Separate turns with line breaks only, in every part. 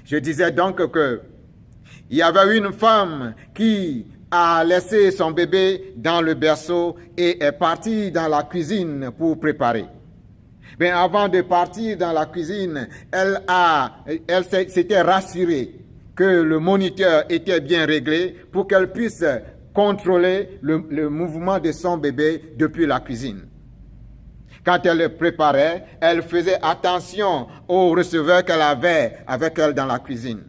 Je disais donc que il y avait une femme qui a laissé son bébé dans le berceau et est partie dans la cuisine pour préparer. Mais avant de partir dans la cuisine, elle s'était rassurée que le moniteur était bien réglé pour qu'elle puisse contrôler le mouvement de son bébé depuis la cuisine. Quand elle le préparait, elle faisait attention au receveur qu'elle avait avec elle dans la cuisine.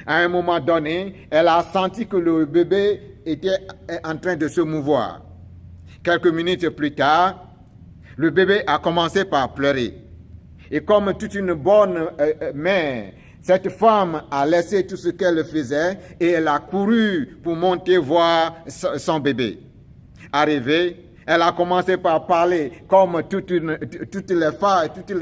À un moment donné, elle a senti que le bébé était en train de se mouvoir. Quelques minutes plus tard, le bébé a commencé par pleurer. Et comme toute une bonne mère, cette femme a laissé tout ce qu'elle faisait et elle a couru pour monter voir son bébé. Arrivée, elle a commencé par parler comme toutes les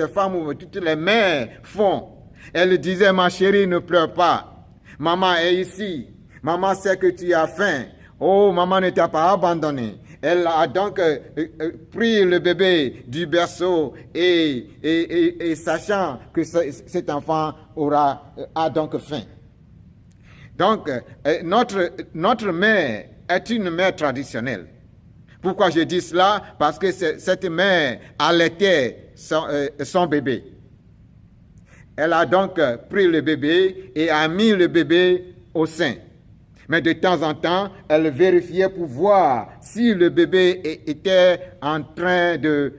femmes ou toutes les mères font. Elle disait, ma chérie, ne pleure pas. Maman est ici. Maman sait que tu as faim. Oh, maman ne t'a pas abandonné. Elle a donc pris le bébé du berceau et sachant que cet enfant a donc faim. Donc, notre mère est une mère traditionnelle. Pourquoi je dis cela? Parce que cette mère allaitait son bébé. Elle a donc pris le bébé et a mis le bébé au sein. Mais de temps en temps, elle vérifiait pour voir si le bébé était en train de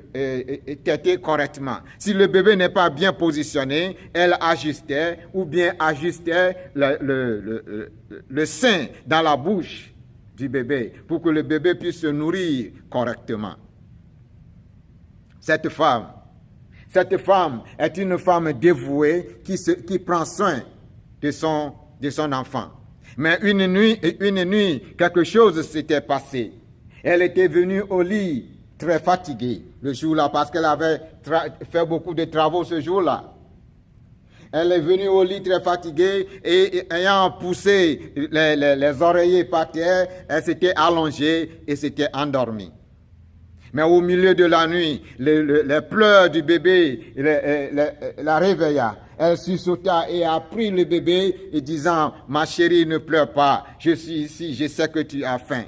téter correctement. Si le bébé n'est pas bien positionné, elle ajustait ou bien ajustait le sein dans la bouche du bébé pour que le bébé puisse se nourrir correctement. Cette femme est une femme dévouée qui prend soin de son enfant. Mais une nuit, quelque chose s'était passé. Elle était venue au lit très fatiguée le jour-là parce qu'elle avait fait beaucoup de travaux ce jour-là. Elle est venue au lit très fatiguée et ayant poussé les oreillers par terre, elle s'était allongée et s'était endormie. Mais au milieu de la nuit, les pleurs du bébé la réveilla. Elle sursauta et a pris le bébé et disant, ma chérie, ne pleure pas, je suis ici, je sais que tu as faim.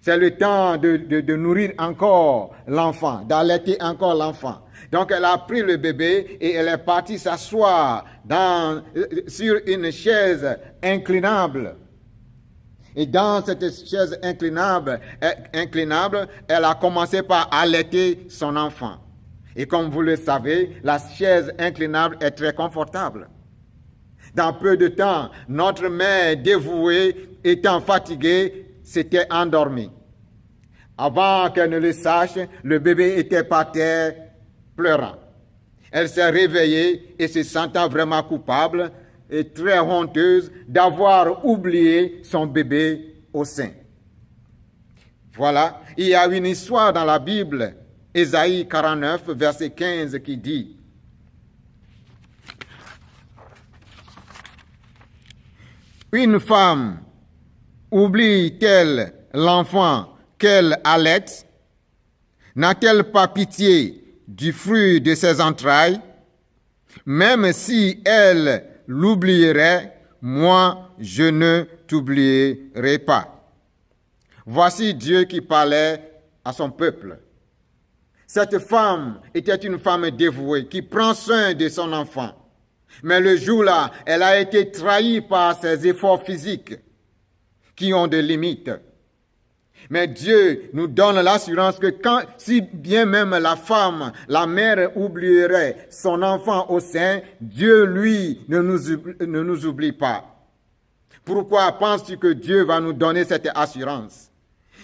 C'est le temps de nourrir encore l'enfant, d'allaiter encore l'enfant. Donc elle a pris le bébé et elle est partie s'asseoir sur une chaise inclinable. Et dans cette chaise inclinable, elle a commencé par allaiter son enfant. Et comme vous le savez, la chaise inclinable est très confortable. Dans peu de temps, notre mère dévouée, étant fatiguée, s'était endormie. Avant qu'elle ne le sache, le bébé était par terre pleurant. Elle s'est réveillée et se sentant vraiment coupable et très honteuse d'avoir oublié son bébé au sein. Voilà, il y a une histoire dans la Bible, Ésaïe 49, verset 15, qui dit « Une femme oublie-t-elle l'enfant qu'elle allaite? N'a-t-elle pas pitié du fruit de ses entrailles? Même si elle l'oublierait, moi, je ne t'oublierai pas. » Voici Dieu qui parlait à son peuple. Cette femme était une femme dévouée qui prend soin de son enfant. Mais le jour-là, elle a été trahie par ses efforts physiques qui ont des limites. Mais Dieu nous donne l'assurance que si bien même la femme, la mère oublierait son enfant au sein, Dieu, lui, ne nous oublie pas. Pourquoi penses-tu que Dieu va nous donner cette assurance?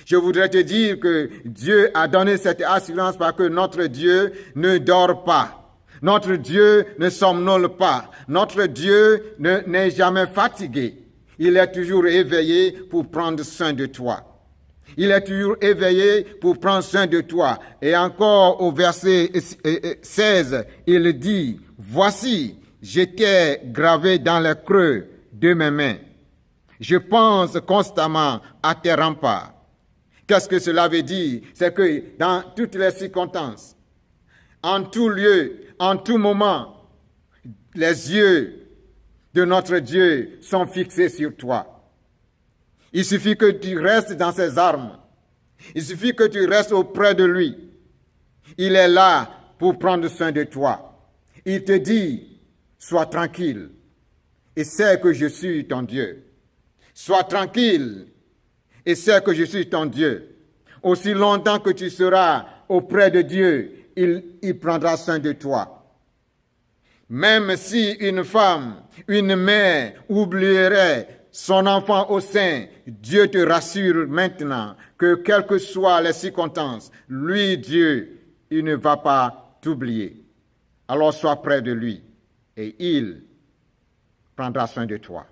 Je voudrais te dire que Dieu a donné cette assurance parce que notre Dieu ne dort pas. Notre Dieu ne somnole pas. Notre Dieu n'est jamais fatigué. Il est toujours éveillé pour prendre soin de toi. Il est toujours éveillé pour prendre soin de toi. Et encore au verset 16, il dit, « Voici, j'étais gravé dans le creux de mes mains. Je pense constamment à tes remparts. » Qu'est-ce que cela veut dire? C'est que dans toutes les circonstances, en tout lieu, en tout moment, les yeux de notre Dieu sont fixés sur toi. Il suffit que tu restes dans ses armes. Il suffit que tu restes auprès de lui. Il est là pour prendre soin de toi. Il te dit, sois tranquille et sais que je suis ton Dieu. Sois tranquille et sais que je suis ton Dieu. Aussi longtemps que tu seras auprès de Dieu, il prendra soin de toi. Même si une femme, une mère oublierait son enfant au sein, Dieu te rassure maintenant que quelles que soient les circonstances, lui, Dieu, il ne va pas t'oublier. Alors sois près de lui et il prendra soin de toi.